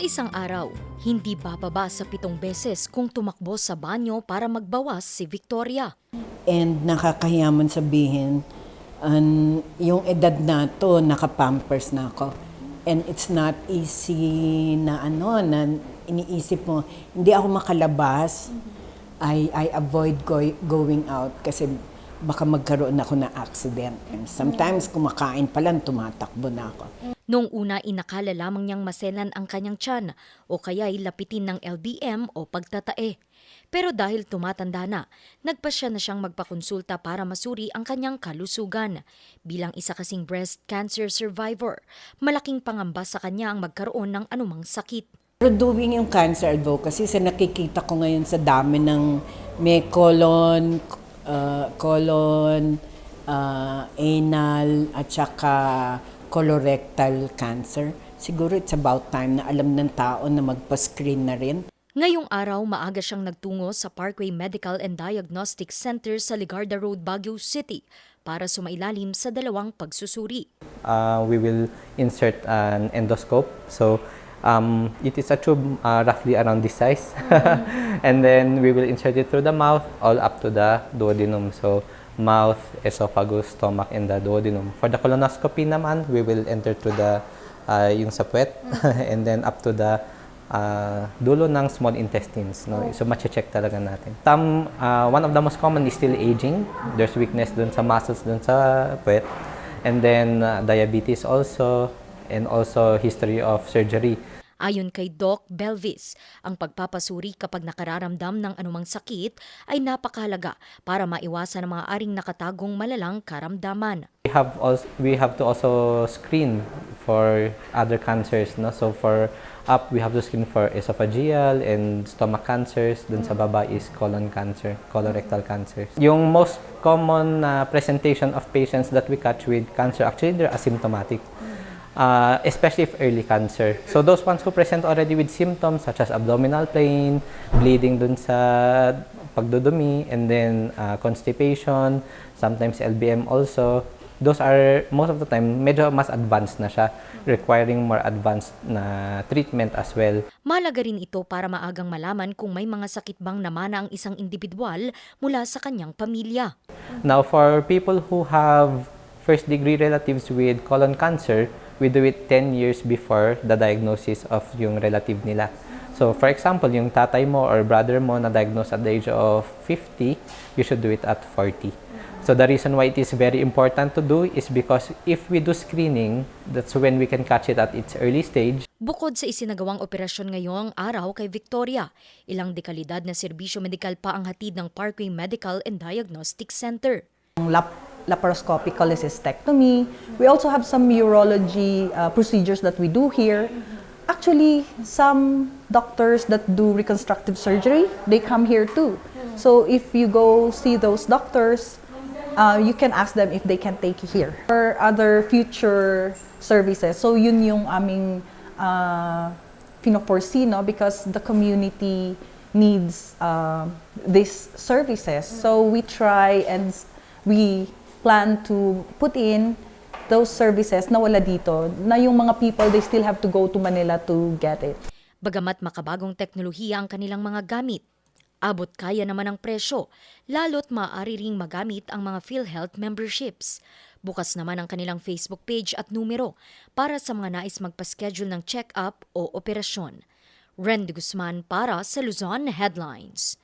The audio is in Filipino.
isang araw, hindi bababa sa 7 beses kung tumakbo sa banyo para magbawas si Victoria. And nakakahiyaman sabihin, yung edad na to, nakapampers na ako. And it's not easy na na iniisip mo, hindi ako makalabas. I avoid going out kasi baka magkaroon ako ng accident. And sometimes kumakain pa lang, tumatakbo na ako. Noong una inakala lamang niyang maselan ang kanyang tiyan o kaya'y lapitin ng LBM o pagtatae. Pero dahil tumatanda na, nagpasya na siyang magpakonsulta para masuri ang kanyang kalusugan. Bilang isa kasing breast cancer survivor, malaking pangamba sa kanya ang magkaroon ng anumang sakit. Pero doing yung cancer advocacy, sa nakikita ko ngayon sa dami ng may colon, anal, at saka colorectal cancer. Siguro it's about time na alam ng tao na magpa-screen na rin. Ngayong araw, maaga siyang nagtungo sa Parkway Medical and Diagnostic Center sa Ligarda Road, Baguio City para sumailalim sa 2 pagsusuri. We will insert an endoscope. So it is a tube roughly around this size. And then we will insert it through the mouth all up to the duodenum. So mouth, esophagus, stomach, and the duodenum. For the colonoscopy naman, we will enter through the yung sa puwet and then up to the dulo ng small intestines. No? So mache-check talaga natin. One of the most common is still aging. There's weakness dun sa muscles dun sa puwet. And then diabetes also, and also history of surgery. Ayon kay Doc Belvis, ang pagpapasuri kapag nakararamdam ng anumang sakit ay napakahalaga para maiwasan ang mga aring nakatagong malalang karamdaman. We have to also screen for other cancers. No? So for up, we have to screen for esophageal and stomach cancers. Dun sa baba is colon cancer, colorectal cancers. Yung most common presentation of patients that we catch with cancer, actually they're asymptomatic. Especially if early cancer. So those ones who present already with symptoms such as abdominal pain, bleeding dun sa pagdudumi, and then constipation, sometimes LBM also, those are most of the time medyo mas advanced na siya, requiring more advanced na treatment as well. Mahalaga rin ito para maagang malaman kung may mga sakit bang namana ang isang individual mula sa kanyang pamilya. Now for people who have first-degree relatives with colon cancer, we do it 10 years before the diagnosis of yung relative nila. So for example, yung tatay mo or brother mo na diagnosed at the age of 50, you should do it at 40. So the reason why it is very important to do is because if we do screening, that's when we can catch it at its early stage. Bukod sa isinagawang operasyon ngayong araw kay Victoria, ilang dekalidad na serbisyo medikal pa ang hatid ng Parkway Medical and Diagnostic Center. Laparoscopic cholecystectomy. We also have some urology procedures that we do here. Actually, some doctors that do reconstructive surgery, they come here too. So if you go see those doctors, you can ask them if they can take you here. For other future services, so yun yung aming pino-foresee, no? Because the community needs these services. So we try and we plan to put in those services na wala dito, na yung mga people, they still have to go to Manila to get it. Bagamat makabagong teknolohiya ang kanilang mga gamit, abot kaya naman ang presyo, lalo't maaari ring magamit ang mga PhilHealth memberships. Bukas naman ang kanilang Facebook page at numero para sa mga nais magpa-schedule ng check-up o operasyon. Ren de Guzman para sa Luzon Headlines.